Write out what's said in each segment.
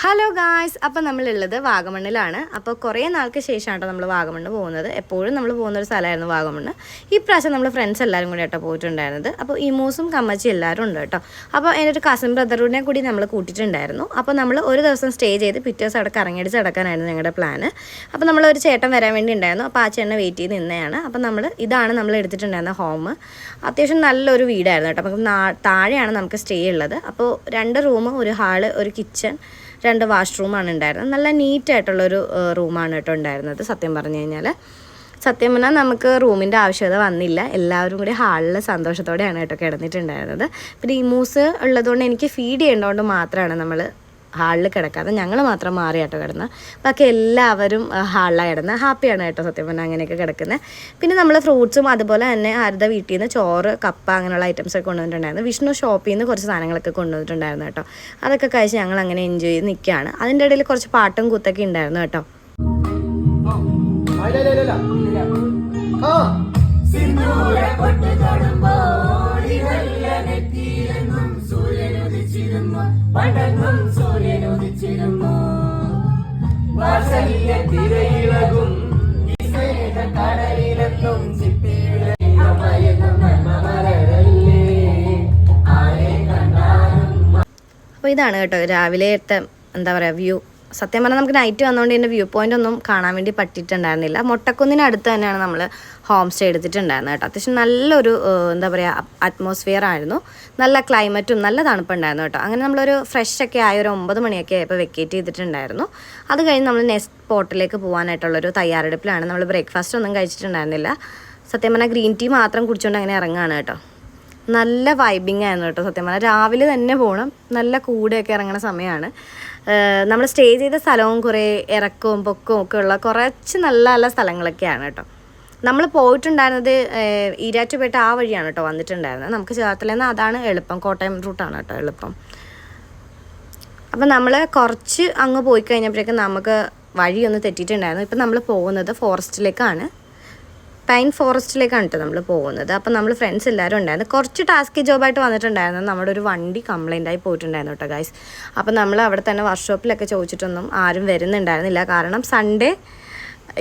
Hello guys, അപ്പോൾ നമ്മളുള്ളത് വാഗമണ്ണിലാണ്. അപ്പോൾ കുറേ നാൾക്ക് ശേഷമാണ് നമ്മൾ വാഗമണ്ണ് പോകുന്നത്. എപ്പോഴും നമ്മൾ പോകുന്നൊരു സ്ഥലമായിരുന്നു വാഗമണ്ണ്. ഈ പ്രാവശ്യം നമ്മൾ ഫ്രണ്ട്സ് എല്ലാവരും കൂടി ആട്ടോ പോയിട്ടുണ്ടായിരുന്നത്. അപ്പോൾ ഇമൂസും കമ്മച്ചി എല്ലാവരും ഉണ്ട് കേട്ടോ. അപ്പോൾ എൻ്റെ ഒരു കസിൻ ബ്രദറിനെ കൂടി നമ്മൾ കൂട്ടിയിട്ടുണ്ടായിരുന്നു. അപ്പോൾ നമ്മൾ ഒരു ദിവസം സ്റ്റേ ചെയ്ത് പിറ്റേ ദിവസം അവിടെ കറങ്ങിയടിച്ച് നടക്കാനായിരുന്നു ഞങ്ങളുടെ പ്ലാന്. അപ്പോൾ നമ്മളൊരു ചേട്ടൻ വരാൻ വേണ്ടി ഉണ്ടായിരുന്നു. അപ്പോൾ ആ ചേട്ടനെ വെയിറ്റ് ചെയ്ത് നിന്നെയാണ്. അപ്പോൾ ഇതാണ് നമ്മൾ എടുത്തിട്ടുണ്ടായിരുന്ന ഹോം. അത്യാവശ്യം നല്ലൊരു വീടായിരുന്നു കേട്ടോ. അപ്പം താഴെയാണ് നമുക്ക് സ്റ്റേ ഉള്ളത്. അപ്പോൾ 2 റൂം, ഒരു ഹാള്, ഒരു കിച്ചൺ, 2 വാഷ്റൂമാണ് ഉണ്ടായിരുന്നത്. നല്ല നീറ്റായിട്ടുള്ളൊരു റൂമാണ് കേട്ടോ ഉണ്ടായിരുന്നത്. സത്യം പറഞ്ഞു കഴിഞ്ഞാൽ പറഞ്ഞാൽ നമുക്ക് റൂമിൻ്റെ ആവശ്യകത വന്നില്ല. എല്ലാവരും കൂടി ഹാളിൽ സന്തോഷത്തോടെയാണ് കേട്ടോ കിടന്നിട്ടുണ്ടായിരുന്നത്. പിന്നെ ഇമൂസ് ഉള്ളതുകൊണ്ട് എനിക്ക് ഫീഡ് ചെയ്യേണ്ടതുകൊണ്ട് മാത്രമാണ് നമ്മൾ ഹാളിൽ കിടക്കാതെ ഞങ്ങൾ മാത്രം മാറി കേട്ടോ കിടന്ന്. ബാക്കി എല്ലാവരും ഹാളിലാണ് കിടന്ന് ഹാപ്പിയാണ് കേട്ടോ സത്യം പറഞ്ഞാൽ അങ്ങനെയൊക്കെ കിടക്കുന്നത്. പിന്നെ നമ്മൾ ഫ്രൂട്ട്സും അതുപോലെ തന്നെ ഹരിത വീട്ടിൽ നിന്ന് ചോറ്, കപ്പ അങ്ങനെയുള്ള ഐറ്റംസൊക്കെ കൊണ്ടുവന്നിട്ടുണ്ടായിരുന്നു. വിഷ്ണു ഷോപ്പിൽ നിന്ന് കുറച്ച് സാധനങ്ങളൊക്കെ കൊണ്ടുവന്നിട്ടുണ്ടായിരുന്നു കേട്ടോ. അതൊക്കെ കഴിച്ച് ഞങ്ങൾ അങ്ങനെ എൻജോയ് ചെയ്ത് നിൽക്കുകയാണ്. അതിൻ്റെ ഇടയിൽ കുറച്ച് പാട്ടും കൂത്തൊക്കെ ഉണ്ടായിരുന്നു കേട്ടോ. അപ്പോൾ ഇതാണ് കേട്ടോ രാവിലത്തെ എന്താ പറയുക വ്യൂ. സത്യം പറഞ്ഞാൽ നമുക്ക് നൈറ്റ് വന്നുകൊണ്ട് ഇതിൻ്റെ വ്യൂ പോയിൻ്റ് ഒന്നും കാണാൻ വേണ്ടി പറ്റിയിട്ടുണ്ടായിരുന്നില്ല. മൊട്ടക്കുന്നിനടുത്ത് തന്നെയാണ് നമ്മൾ ഹോം സ്റ്റേ എടുത്തിട്ടുണ്ടായിരുന്നത് കേട്ടോ. അത്യാവശ്യം നല്ലൊരു എന്താ പറയുക അറ്റ്മോസ്ഫിയർ ആയിരുന്നു. നല്ല ക്ലൈമറ്റും നല്ല തണുപ്പുണ്ടായിരുന്നു കേട്ടോ. അങ്ങനെ നമ്മളൊരു ഫ്രഷൊക്കെ ആയ ഒരു 9 മണിയൊക്കെ ആയപ്പോൾ വെക്കേറ്റ് ചെയ്തിട്ടുണ്ടായിരുന്നു. അത് കഴിഞ്ഞ് നമ്മൾ നെക്സ്റ്റ് സ്പോട്ടിലേക്ക് പോകാനായിട്ടുള്ളൊരു തയ്യാറെടുപ്പിലാണ്. നമ്മൾ ബ്രേക്ക്ഫാസ്റ്റ് ഒന്നും കഴിച്ചിട്ടുണ്ടായിരുന്നില്ല. സത്യം പറഞ്ഞാൽ ഗ്രീൻ ടീ മാത്രം കുടിച്ചുകൊണ്ട് അങ്ങനെ ഇറങ്ങുകയാണ് കേട്ടോ. നല്ല വൈബിങ് ആയിരുന്നു കേട്ടോ. സത്യം പറഞ്ഞാൽ രാവിലെ തന്നെ പോകണം. നല്ല കൂടെയൊക്കെ ഇറങ്ങുന്ന സമയമാണ്. നമ്മൾ സ്റ്റേ ചെയ്ത സ്ഥലവും കുറേ ഇറക്കവും പൊക്കവും ഒക്കെ ഉള്ള കുറച്ച് നല്ല നല്ല സ്ഥലങ്ങളൊക്കെയാണ് കേട്ടോ. നമ്മൾ പോയിട്ടുണ്ടായിരുന്നത് ഈരാറ്റുപേട്ട ആ വഴിയാണ് കേട്ടോ വന്നിട്ടുണ്ടായിരുന്നത്. നമുക്ക് ചേർത്തലയിൽ നിന്ന് അതാണ് എളുപ്പം, കോട്ടയം റൂട്ടാണ് കേട്ടോ എളുപ്പം. അപ്പം നമ്മൾ കുറച്ച് അങ്ങ് പോയി കഴിഞ്ഞപ്പോഴേക്കും നമുക്ക് വഴിയൊന്ന് തെറ്റിയിട്ടുണ്ടായിരുന്നു. ഇപ്പം നമ്മൾ പോകുന്നത് ഫോറസ്റ്റിലേക്കാണ്, പൈൻ ഫോറസ്റ്റിലേക്കാണ് കേട്ടോ നമ്മൾ പോകുന്നത്. അപ്പം നമ്മൾ ഫ്രണ്ട്സ് എല്ലാവരും ഉണ്ടായിരുന്നു. കുറച്ച് ടാസ്കി ജോബായിട്ട് വന്നിട്ടുണ്ടായിരുന്നു. നമ്മുടെ ഒരു വണ്ടി കംപ്ലൈൻ്റ് ആയി പോയിട്ടുണ്ടായിരുന്നു കേട്ടോ ഗൈസ്. അപ്പം നമ്മൾ അവിടെ തന്നെ വർക്ക്ഷോപ്പിലൊക്കെ ചോദിച്ചിട്ടൊന്നും ആരും വരുന്നുണ്ടായിരുന്നില്ല. കാരണം സൺഡേ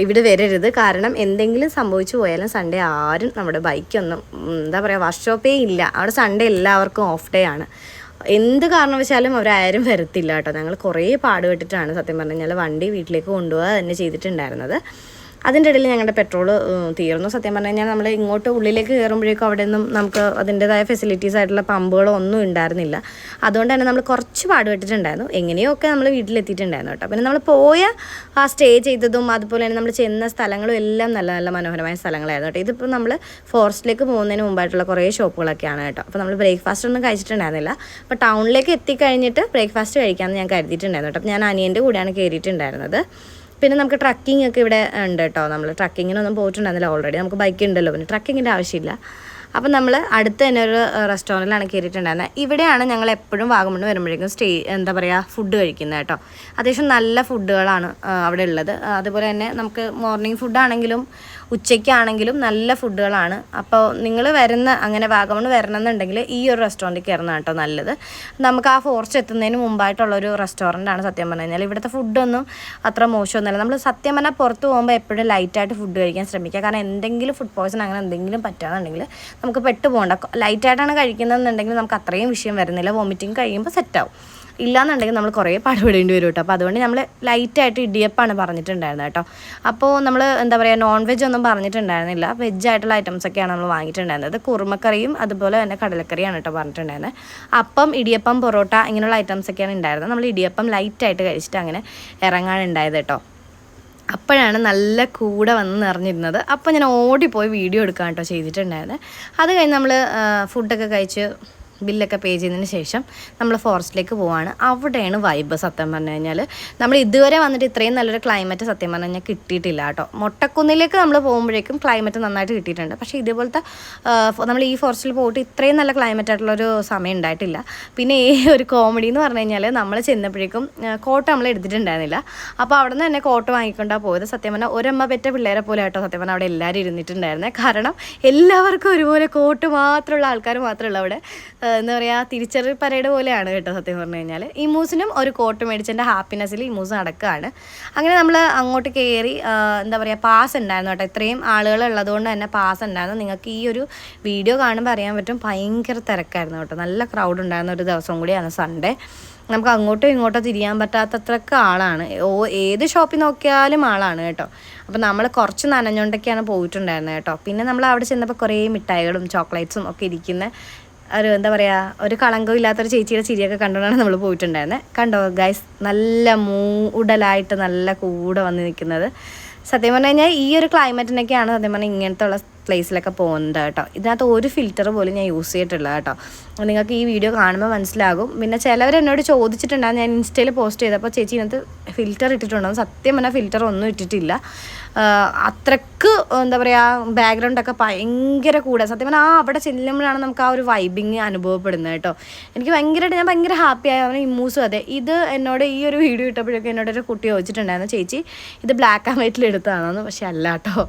ഇവിടെ വരരുത്, കാരണം എന്തെങ്കിലും സംഭവിച്ചു പോയാലും സൺഡേ ആരും നമ്മുടെ ബൈക്കൊന്നും എന്താ പറയുക വർക്ക്ഷോപ്പേ ഇല്ല. അവിടെ സൺഡേ എല്ലാവർക്കും ഓഫ് ഡേ ആണ്. എന്ത് കാരണവശാലും അവരാരും വരത്തില്ല കേട്ടോ. ഞങ്ങൾ കുറേ പാടുപെട്ടിട്ടാണ് സത്യം പറഞ്ഞു കഴിഞ്ഞാൽ വണ്ടി വീട്ടിലേക്ക് കൊണ്ടുപോകുക തന്നെ ചെയ്തിട്ടുണ്ടായിരുന്നത്. അതിൻ്റെ ഇടയിൽ ഞങ്ങളുടെ പെട്രോൾ തീർന്നു. സത്യം പറഞ്ഞു കഴിഞ്ഞാൽ നമ്മൾ ഇങ്ങോട്ട് ഉള്ളിലേക്ക് കയറുമ്പോഴേക്കും അവിടെ നിന്നും നമുക്ക് അതിൻ്റേതായ ഫെസിലിറ്റീസ് ആയിട്ടുള്ള പമ്പുകളോ ഒന്നും ഉണ്ടായിരുന്നില്ല. അതുകൊണ്ട് തന്നെ നമ്മൾ കുറച്ച് പാടുപെട്ടിട്ടുണ്ടായിരുന്നു. എങ്ങനെയൊക്കെ നമ്മൾ വീട്ടിലെത്തിയിട്ടുണ്ടായിരുന്നു കേട്ടോ. പിന്നെ നമ്മൾ പോയ ആ സ്റ്റേ ചെയ്തതും അതുപോലെ തന്നെ നമ്മൾ ചെന്ന സ്ഥലങ്ങളും എല്ലാം നല്ല നല്ല മനോഹരമായ സ്ഥലങ്ങളായിരുന്നു കേട്ടോ. ഇതിപ്പോൾ നമ്മൾ ഫോറസ്റ്റിലേക്ക് പോകുന്നതിന് മുമ്പായിട്ടുള്ള കുറേ ഷോപ്പുകളൊക്കെയാണ് കേട്ടോ. അപ്പോൾ നമ്മൾ ബ്രേക്ക്ഫാസ്റ്റ് ഒന്നും കഴിച്ചിട്ടുണ്ടായിരുന്നില്ല. അപ്പോൾ ടൗണിലേക്ക് എത്തിക്കഴിഞ്ഞിട്ട് ബ്രേക്ക്ഫാസ്റ്റ് കഴിക്കാമെന്ന് ഞാൻ കരുതിയിട്ടുണ്ടായിരുന്നു കേട്ടോ. അപ്പോൾ ഞാൻ അനിയൻ്റെ കൂടെയാണ് കയറിയിട്ടുണ്ടായിരുന്നത്. പിന്നെ നമുക്ക് ട്രക്കിംഗ് ഒക്കെ ഇവിടെ ഉണ്ട് കേട്ടോ. നമ്മൾ ട്രക്കിങ്ങിനൊന്നും പോയിട്ടുണ്ടായിരുന്നില്ല. ഓൾറെഡി നമുക്ക് ബൈക്ക് ഉണ്ടല്ലോ, പിന്നെ ട്രക്കിങ്ങിൻ്റെ ആവശ്യമില്ല. അപ്പം നമ്മൾ അടുത്ത് തന്നെ ഒരു റെസ്റ്റോറൻറ്റിലാണ് കയറിയിട്ടുണ്ടായിരുന്നത്. ഇവിടെയാണ് ഞങ്ങൾ എപ്പോഴും വാഗമണ്ണ് വരുമ്പോഴേക്കും എന്താ പറയുക ഫുഡ് കഴിക്കുന്നത് കേട്ടോ. അത്യാവശ്യം നല്ല ഫുഡുകളാണ് അവിടെ ഉള്ളത്. അതുപോലെ തന്നെ നമുക്ക് മോർണിംഗ് ഫുഡാണെങ്കിലും ഉച്ചയ്ക്കാണെങ്കിലും നല്ല ഫുഡുകളാണ്. അപ്പോൾ നിങ്ങൾ അങ്ങനെ വാഗമണ്ണ് വരണമെന്നുണ്ടെങ്കിൽ ഈ ഒരു റെസ്റ്റോറൻറ്റിൽ കയറുന്ന കേട്ടോ നല്ലത്. നമുക്ക് ആ ഫോറസ്റ്റ് എത്തുന്നതിന് മുമ്പായിട്ടുള്ളൊരു റെസ്റ്റോറൻറ്റാണ് സത്യം പറഞ്ഞു കഴിഞ്ഞാൽ. ഇവിടുത്തെ ഫുഡൊന്നും അത്ര മോശമൊന്നുമല്ല. നമ്മൾ സത്യം പറഞ്ഞാൽ പുറത്ത് പോകുമ്പോൾ എപ്പോഴും ലൈറ്റായിട്ട് ഫുഡ് കഴിക്കാൻ ശ്രമിക്കുക. കാരണം എന്തെങ്കിലും ഫുഡ് പോയ്സൺ അങ്ങനെ എന്തെങ്കിലും പറ്റുകയാണെന്നുണ്ടെങ്കിൽ നമുക്ക് പെട്ടുപോകണ്ട. ലൈറ്റായിട്ടാണ് കഴിക്കുന്നതെന്നുണ്ടെങ്കിൽ നമുക്ക് അത്രയും വിഷയം വരുന്നില്ല. വോമിറ്റിങ് കഴിയുമ്പോൾ സെറ്റാവും. ഇല്ലയെന്നുണ്ടെങ്കിൽ നമ്മൾ കുറേ പാടുപെടേണ്ടി വരും കേട്ടോ. അപ്പോൾ അതുകൊണ്ട് നമ്മൾ ലൈറ്റായിട്ട് ഇടിയപ്പാണ് പറഞ്ഞിട്ടുണ്ടായിരുന്നത് കേട്ടോ. അപ്പോൾ നമ്മൾ എന്താ പറയുക നോൺ വെജ് ഒന്നും പറഞ്ഞിട്ടുണ്ടായിരുന്നില്ല. വെജായിട്ടുള്ള ഐറ്റംസൊക്കെയാണ് നമ്മൾ വാങ്ങിയിട്ടുണ്ടായിരുന്നത്. കുറുമക്കറിയും അതുപോലെ തന്നെ കടലക്കറിയാണ് കേട്ടോ പറഞ്ഞിട്ടുണ്ടായിരുന്നത്. അപ്പം, ഇടിയപ്പം, പൊറോട്ട ഇങ്ങനെയുള്ള ഐറ്റംസൊക്കെയാണ് ഉണ്ടായിരുന്നത്. നമ്മൾ ഇടിയപ്പം ലൈറ്റായിട്ട് കഴിച്ചിട്ട് അങ്ങനെ ഇറങ്ങാനുണ്ടായത് കേട്ടോ. അപ്പോഴാണ് നല്ല കൂടെ വന്ന് നിറഞ്ഞിരുന്നത്. അപ്പോൾ ഞാൻ ഓടിപ്പോയി വീഡിയോ എടുക്കാൻ കേട്ടോ ചെയ്തിട്ടുണ്ടായിരുന്നത്. അത് കഴിഞ്ഞ് നമ്മൾ ഫുഡൊക്കെ കഴിച്ച് ബില്ലൊക്കെ പേ ചെയ്തതിന് ശേഷം നമ്മൾ ഫോറസ്റ്റിലേക്ക് പോവാണ്. അവിടെയാണ് വൈബ് സത്യം പറഞ്ഞു കഴിഞ്ഞാൽ. നമ്മൾ ഇതുവരെ വന്നിട്ട് ഇത്രയും നല്ലൊരു ക്ലൈമറ്റ് സത്യം പറഞ്ഞു കഴിഞ്ഞാൽ കിട്ടിയിട്ടില്ല കേട്ടോ. മൊട്ടക്കുന്നിലേക്ക് നമ്മൾ പോകുമ്പോഴേക്കും ക്ലൈമറ്റ് നന്നായിട്ട് കിട്ടിയിട്ടുണ്ട്. പക്ഷേ ഇതേപോലത്തെ നമ്മൾ ഈ ഫോറസ്റ്റിൽ പോയിട്ട് ഇത്രയും നല്ല ക്ലൈമറ്റ് ആയിട്ടുള്ളൊരു സമയം ഉണ്ടായിട്ടില്ല. പിന്നെ ഈ ഒരു കോമഡി എന്ന് പറഞ്ഞു കഴിഞ്ഞാൽ നമ്മൾ ചെന്നപ്പോഴേക്കും കോട്ട് നമ്മൾ എടുത്തിട്ടുണ്ടായിരുന്നില്ല. അപ്പോൾ അവിടെ നിന്ന് തന്നെ കോട്ട് വാങ്ങിക്കൊണ്ടാണ് പോയത്. സത്യം പറഞ്ഞാൽ ഒരമ്മ പെറ്റ പിള്ളേരെ പോലെ കേട്ടോ സത്യം പറഞ്ഞാൽ അവിടെ എല്ലാവരും ഇരുന്നിട്ടുണ്ടായിരുന്നത്. കാരണം എല്ലാവർക്കും ഒരുപോലെ കോട്ട് മാത്രമുള്ള ആൾക്കാർ മാത്രമല്ല അവിടെ എന്താ പറയുക തിരിച്ചറിയൽ പരേഡ് പോലെയാണ് കേട്ടോ സത്യം പറഞ്ഞു കഴിഞ്ഞാൽ. ഇമൂസിനും ഒരു കോട്ട് മേടിച്ചതിൻ്റെ ഹാപ്പിനെസ്സിൽ ഇമൂസ് നടക്കുകയാണ്. അങ്ങനെ നമ്മൾ അങ്ങോട്ട് കയറി എന്താ പറയുക പാസ് ഉണ്ടായിരുന്നു കേട്ടോ. ഇത്രയും ആളുകൾ ഉള്ളതുകൊണ്ട് തന്നെ പാസ് ഉണ്ടായിരുന്നു. നിങ്ങൾക്ക് ഈ ഒരു വീഡിയോ കാണുമ്പോൾ അറിയാൻ പറ്റും ഭയങ്കര തിരക്കായിരുന്നു കേട്ടോ. നല്ല ക്രൗഡ് ഉണ്ടായിരുന്ന ഒരു ദിവസം കൂടിയാണ് സൺഡേ. നമുക്ക് അങ്ങോട്ടോ ഇങ്ങോട്ടോ തിരിയാൻ പറ്റാത്തത്രക്ക് ആളാണ്. ഏത് ഷോപ്പിൽ നോക്കിയാലും ആളാണ് കേട്ടോ. അപ്പോൾ നമ്മൾ കുറച്ച് നനഞ്ഞുകൊണ്ടൊക്കെയാണ് പോയിട്ടുണ്ടായിരുന്നത് കേട്ടോ. പിന്നെ നമ്മൾ അവിടെ ചെന്നപ്പോൾ കുറേ മിഠായികളും ചോക്ലേറ്റ്സും ഒക്കെ ഇരിക്കുന്ന ഒരു എന്താ പറയുക ഒരു കളങ്കം ഇല്ലാത്തൊരു ചേച്ചിയുടെ ചിരിയൊക്കെ കണ്ടുകൊണ്ടാണ് നമ്മൾ പോയിട്ടുണ്ടായിരുന്നത്. കണ്ടോ ഗൈസ്, നല്ല മൂടലായിട്ട് നല്ല കൂടെ വന്ന് നിൽക്കുന്നത്. സത്യം പറഞ്ഞു കഴിഞ്ഞാൽ ഈ ഒരു ക്ലൈമറ്റിനൊക്കെയാണ് സത്യം പറഞ്ഞാൽ ഇങ്ങനത്തെ ഉള്ള പ്ലേസിലൊക്കെ പോകുന്നത് കേട്ടോ. ഇതിനകത്ത് ഒരു ഫിൽറ്റർ പോലും ഞാൻ യൂസ് ചെയ്തിട്ടില്ല കേട്ടോ. നിങ്ങൾക്ക് ഈ വീഡിയോ കാണുമ്പോൾ മനസ്സിലാകും. പിന്നെ ചിലവർ എന്നോട് ചോദിച്ചിട്ടുണ്ടാകും, ഞാൻ ഇൻസ്റ്റയിൽ പോസ്റ്റ് ചെയ്തപ്പോൾ ചേച്ചി ഇതിനകത്ത് ഫിൽറ്റർ ഇട്ടിട്ടുണ്ടോ. സത്യം പറഞ്ഞാൽ ഫിൽറ്റർ ഒന്നും ഇട്ടിട്ടില്ല. അത്രക്ക് എന്താ പറയുക ബാക്ക്ഗ്രൗണ്ടൊക്കെ ഭയങ്കര കൂടെ. സത്യം പറഞ്ഞാൽ അവിടെ ചെല്ലുമ്പോഴാണ് നമുക്ക് ആ ഒരു വൈബിങ് അനുഭവപ്പെടുന്നത് കേട്ടോ. എനിക്ക് ഭയങ്കരമായിട്ട് ഞാൻ ഭയങ്കര ഹാപ്പിയായി. അവന് ഇമ്മൂസും അതെ. ഇത് എന്നോട് ഈ ഒരു വീഡിയോ ഇട്ടപ്പോഴൊക്കെ എന്നോടൊരു കുട്ടി ചോദിച്ചിട്ടുണ്ടായിരുന്നു, ചേച്ചി ഇത് ബ്ലാക്ക് ആൻഡ് വൈറ്റിൽ എടുത്തതാണെന്ന്. പക്ഷെ അല്ല കേട്ടോ,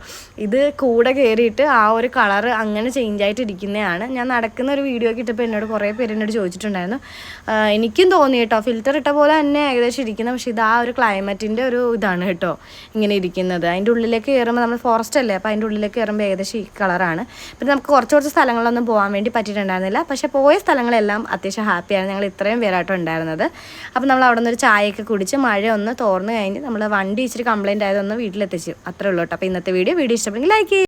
ഇത് കൂടെ കയറിയിട്ട് ആ ഒരു കളർ അങ്ങനെ ചേഞ്ച് ആയിട്ട് ഇരിക്കുന്നതാണ്. ഞാൻ നടക്കുന്ന ഒരു വീഡിയോ ഒക്കെ ഇട്ടപ്പോൾ എന്നോട് കുറേ പേര് എന്നോട് ചോദിച്ചിട്ടുണ്ടായിരുന്നു. എനിക്കും തോന്നി കേട്ടോ ഫിൽറ്റർ ഇട്ട പോലെ തന്നെ ഏകദേശം ഇരിക്കുന്നത്. പക്ഷേ ഇത് ആ ഒരു ക്ലൈമറ്റിൻ്റെ ഒരു ഇതാണ് കേട്ടോ ഇങ്ങനെ ഇരിക്കുന്നത്. അതിൻ്റെ ഉള്ളിലേക്ക് കയറുമ്പോൾ നമ്മൾ ഫോറസ്റ്റ് അല്ലേ, അപ്പോൾ അതിൻ്റെ ഉള്ളിലേക്ക് കയറുമ്പോൾ ഏകദേശം ഈ കളറാണ്. പിന്നെ നമുക്ക് കുറച്ച് സ്ഥലങ്ങളിലൊന്നും പോകാൻ വേണ്ടി പറ്റിയിട്ടുണ്ടായിരുന്നില്ല. പക്ഷേ പോയ സ്ഥലങ്ങളെല്ലാം അത്യാവശ്യം ഹാപ്പിയാണ്. ഞങ്ങൾ ഇത്രയും പേരായിട്ടും ഉണ്ടായിരുന്നത്. അപ്പോൾ നമ്മൾ അവിടെ നിന്ന് ഒരു ചായയൊക്കെ കുടിച്ച് മഴ ഒന്ന് തോർന്ന് കഴിഞ്ഞ് നമ്മൾ വണ്ടി ഇച്ചിരി കംപ്ലയിൻ്റ് ആയതൊന്ന് വീട്ടിലെത്തിച്ചു. അത്രേ ഉള്ളൂ കേട്ടോ. അപ്പോൾ ഇന്നത്തെ വീഡിയോ ഇഷ്ടപ്പെടുമെങ്കിൽ ലൈക്ക് ചെയ്യും.